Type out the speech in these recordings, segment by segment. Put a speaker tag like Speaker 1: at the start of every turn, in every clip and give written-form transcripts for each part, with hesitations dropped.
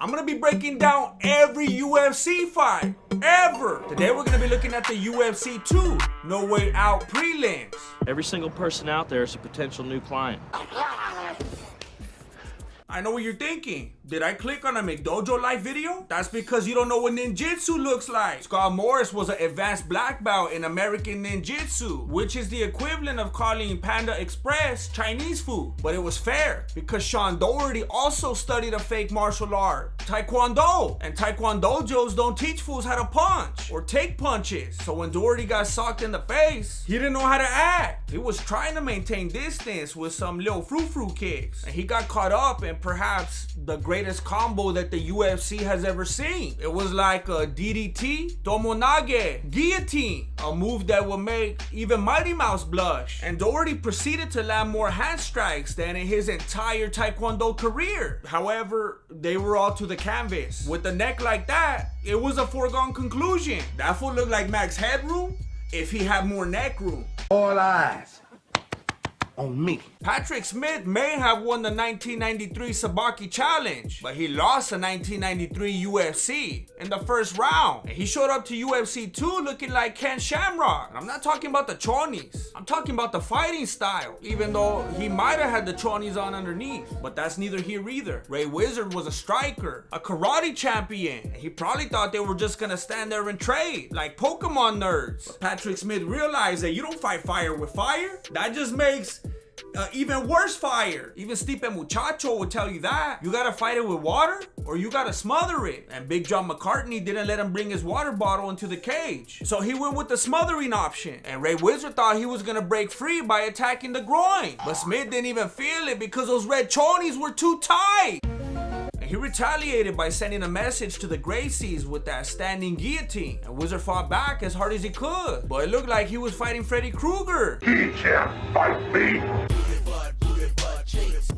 Speaker 1: I'm gonna be breaking down every UFC fight, ever. Today we're gonna be looking at the UFC 2, No Way Out Prelims.
Speaker 2: Every single person out there is a potential new client.
Speaker 1: I know what you're thinking. Did I click on a McDojo live video? That's because you don't know what ninjutsu looks like. Scott Morris was an advanced black belt in American ninjutsu, which is the equivalent of calling Panda Express Chinese food. But it was fair because Sean Daugherty also studied a fake martial art, Taekwondo. And Taekwondojos don't teach fools how to punch or take punches. So when Daugherty got socked in the face, he didn't know how to act. He was trying to maintain distance with some little frou-frou kicks. And he got caught up in perhaps the greatest combo that the UFC has ever seen. It was like a DDT, Tomonage, guillotine, a move that would make even Mighty Mouse blush. And Daugherty proceeded to land more hand strikes than in his entire Taekwondo career. However, they were all to the canvas. With a neck like that, it was a foregone conclusion. That fool looked like max headroom if he had more neck room.
Speaker 3: All eyes on me.
Speaker 1: Patrick Smith may have won the 1993 Sabaki Challenge, but he lost the 1993 UFC in the first round. And he showed up to UFC 2 looking like Ken Shamrock. And I'm not talking about the chonies. I'm talking about the fighting style, even though he might have had the chonies on underneath. But that's neither here either. Ray Wizard was a striker, a karate champion, and he probably thought they were just gonna stand there and trade like Pokemon nerds. But Patrick Smith realized that you don't fight fire with fire. That just makes even worse fire. Even Stipe Muchacho will tell you that. You gotta fight it with water or you gotta smother it. And Big John McCartney didn't let him bring his water bottle into the cage. So he went with the smothering option. And Ray Wizard thought he was gonna break free by attacking the groin. But Smith didn't even feel it because those red chonies were too tight. He retaliated by sending a message to the Gracies with that standing guillotine. And Wizard fought back as hard as he could. But it looked like he was fighting Freddy Krueger.
Speaker 3: He can't fight me.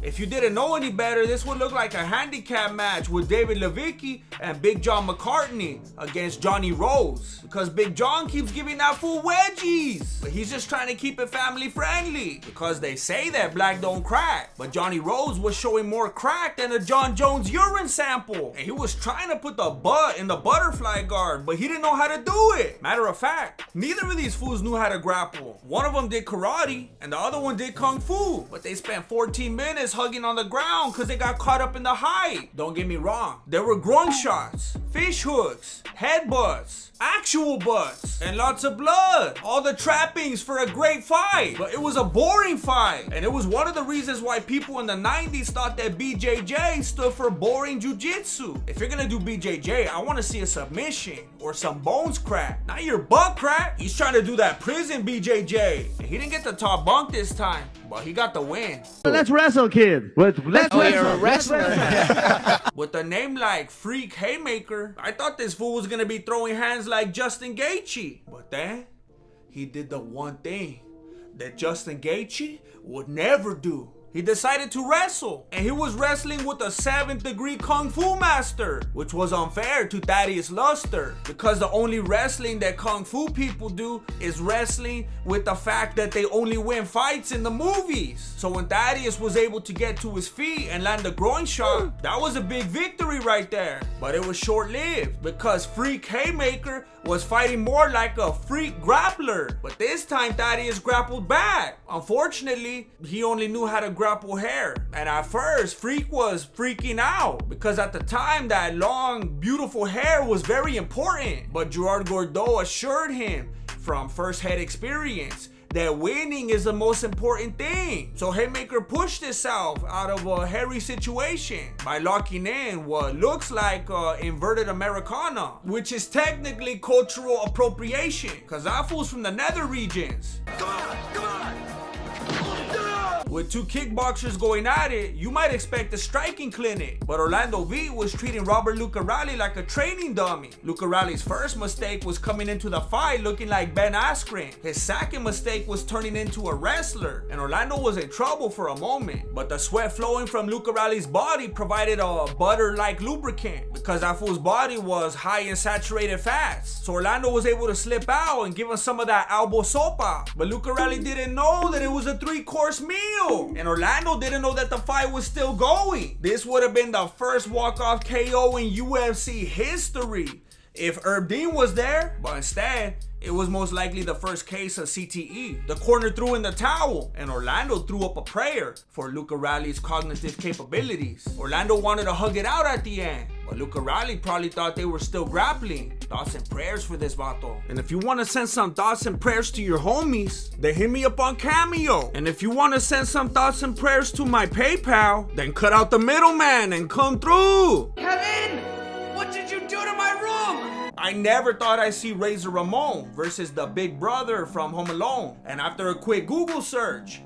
Speaker 1: If you didn't know any better, this would look like a handicap match with David Levicki and Big John McCartney against Johnny Rhodes. Because Big John keeps giving that fool wedgies. But he's just trying to keep it family friendly. Because they say that black don't crack. But Johnny Rhodes was showing more crack than a John Jones urine sample. And he was trying to put the butt in the butterfly guard, but he didn't know how to do it. Matter of fact, neither of these fools knew how to grapple. One of them did karate and the other one did kung fu. But they spent 14 minutes hugging on the ground because they got caught up in the height. Don't get me wrong, there were groin shots, fish hooks, headbutts, actual butts, and lots of blood. All the trappings for a great fight. But it was a boring fight. And it was one of the reasons why people in the 90s thought that BJJ stood for boring jiu-jitsu. If you're gonna do BJJ, I wanna see a submission or some bones crack, not your butt crack. He's trying to do that prison BJJ. And he didn't get the top bunk this time, but he got the win.
Speaker 4: Let's wrestle, kid. Let's wrestle.
Speaker 5: You're a wrestler.
Speaker 1: With a name like Freak Hamaker, I thought this fool was gonna be throwing hands like Justin Gaethje. But then, he did the one thing that Justin Gaethje would never do. He decided to wrestle, and he was wrestling with a 7th degree Kung Fu master, which was unfair to Thaddeus Luster, because the only wrestling that Kung Fu people do is wrestling with the fact that they only win fights in the movies. So when Thaddeus was able to get to his feet and land a groin shot, that was a big victory right there. But it was short-lived, because Freak Haymaker was fighting more like a freak grappler. But this time Thaddeus grappled back. Unfortunately, he only knew how to grapple hair. And at first, Freak was freaking out because at the time that long, beautiful hair was very important. But Gerard Gordeau assured him from first-hand experience that winning is the most important thing. So Haymaker pushed himself out of a hairy situation by locking in what looks like inverted Americana, which is technically cultural appropriation because that fool's from the nether regions.
Speaker 3: Come on.
Speaker 1: With two kickboxers going at it, you might expect a striking clinic, but Orlando V was treating Robert Lucarelli like a training dummy. Lucarelli's first mistake was coming into the fight looking like Ben Askren. His second mistake was turning into a wrestler, and Orlando was in trouble for a moment. But the sweat flowing from Lucarelli's body provided a butter-like lubricant, because that fool's body was high in saturated fats. So Orlando was able to slip out and give him some of that elbow sopa. But Lucarelli didn't know that it was a 3-course meal. And Orlando didn't know that the fight was still going. This would have been the first walk-off KO in UFC history if Herb Dean was there, but instead, it was most likely the first case of CTE. The corner threw in the towel, and Orlando threw up a prayer for Lucarelli's cognitive capabilities. Orlando wanted to hug it out at the end, but Lucarelli probably thought they were still grappling. Thoughts and prayers for this vato. And if you want to send some thoughts and prayers to your homies, then hit me up on Cameo. And if you want to send some thoughts and prayers to my PayPal, then cut out the middleman and come through.
Speaker 3: Kevin! What did you do to my room?
Speaker 1: I never thought I'd see Razor Ramon versus the big brother from Home Alone. And after a quick Google search,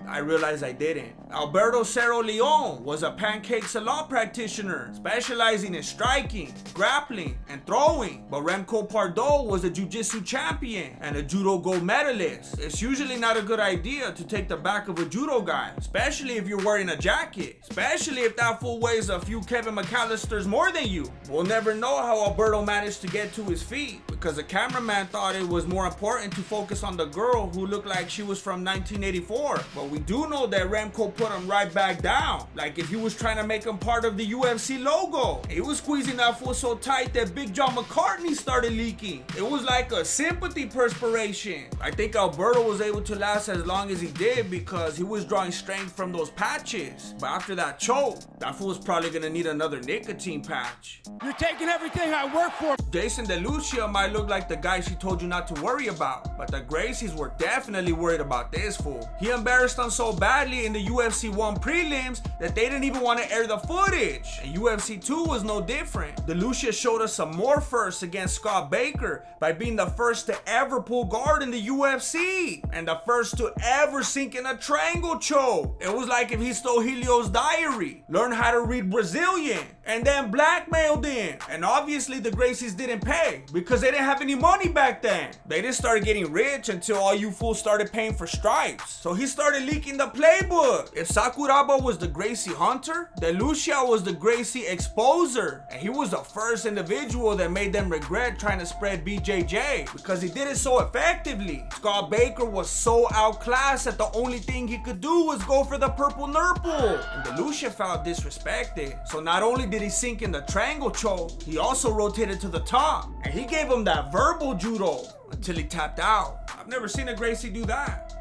Speaker 1: I realized I didn't. Alberto Cerro Leon was a pancake salon practitioner specializing in striking, grappling, and throwing. But Remco Pardoel was a jiu-jitsu champion and a judo gold medalist. It's usually not a good idea to take the back of a judo guy, especially if you're wearing a jacket, especially if that fool weighs a few Kevin McAllisters more than you. We'll never know how Alberto managed to get to his feet because the cameraman thought it was more important to focus on the girl who looked like she was from 1984. But we do know that Remco put him right back down, like if he was trying to make him part of the UFC logo. He was squeezing that fool so tight that Big John McCartney started leaking. It was like a sympathy perspiration. I think Alberto was able to last as long as he did because he was drawing strength from those patches. But after that choke, that fool was probably gonna need another nicotine patch.
Speaker 6: You're taking everything I work for.
Speaker 1: Jason Delucia might look like the guy she told you not to worry about, but the Gracies were definitely worried about this fool. He embarrassed them so badly in the UFC 1 prelims that they didn't even want to air the footage. And UFC 2 was no different. Delucia showed us some more firsts against Scott Baker by being the first to ever pull guard in the UFC and the first to ever sink in a triangle choke. It was like if he stole Helio's diary, learned how to read Brazilian, and then blackmailed him. And obviously the Gracies didn't pay because they didn't have any money back then. They didn't start getting rich until all you fools started paying for stripes. So he started leaking the playbook. If Sakuraba was the Gracie hunter, Delucia was the Gracie exposer. And he was the first individual that made them regret trying to spread BJJ because he did it so effectively. Scott Baker was so outclassed that the only thing he could do was go for the purple nurple. And Delucia felt disrespected. So not only did he sink in the triangle choke, he also rotated to the top. And he gave him that verbal judo until he tapped out. I've never seen a Gracie do that.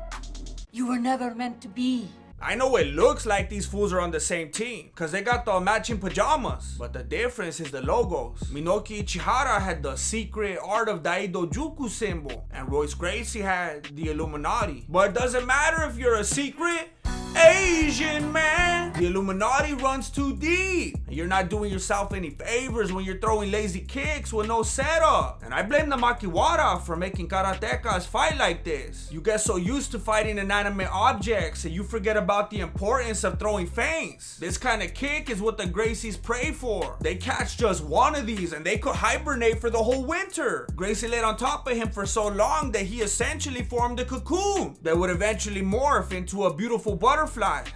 Speaker 7: You were never meant to be.
Speaker 1: I know it looks like these fools are on the same team because they got the matching pajamas, but the difference is the logos. Minoki Ichihara had the secret art of Daido Juku symbol, and Royce Gracie had the Illuminati. But it doesn't matter if you're a secret Asian man. The Illuminati runs too deep. And you're not doing yourself any favors when you're throwing lazy kicks with no setup. And I blame the Makiwara for making karatekas fight like this. You get so used to fighting inanimate objects and you forget about the importance of throwing feints. This kind of kick is what the Gracies pray for. They catch just one of these and they could hibernate for the whole winter. Gracie laid on top of him for so long that he essentially formed a cocoon that would eventually morph into a beautiful butterfly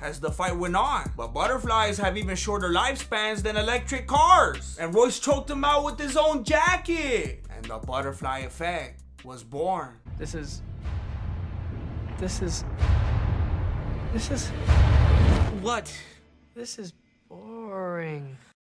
Speaker 1: as the fight went on. But butterflies have even shorter lifespans than electric cars. And Royce choked him out with his own jacket. And the butterfly effect was born.
Speaker 6: This is
Speaker 2: What?
Speaker 6: This is boring.